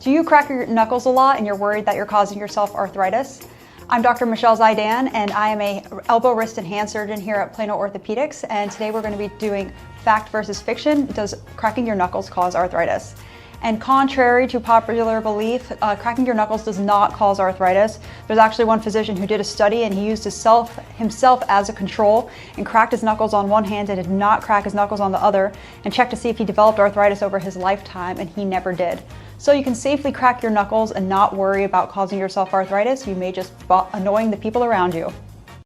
Do you crack your knuckles a lot and you're worried that you're causing yourself arthritis? I'm Dr. Michelle Zaidan, and I am a elbow, wrist, and hand surgeon here at Plano Orthopedics, and today we're going to be doing fact versus fiction. Does cracking your knuckles cause arthritis? And contrary to popular belief, cracking your knuckles does not cause arthritis. There's actually one physician who did a study and he used himself as a control and cracked his knuckles on one hand and did not crack his knuckles on the other, and checked to see if he developed arthritis over his lifetime, and he never did. So you can safely crack your knuckles and not worry about causing yourself arthritis. You may just be annoying the people around you.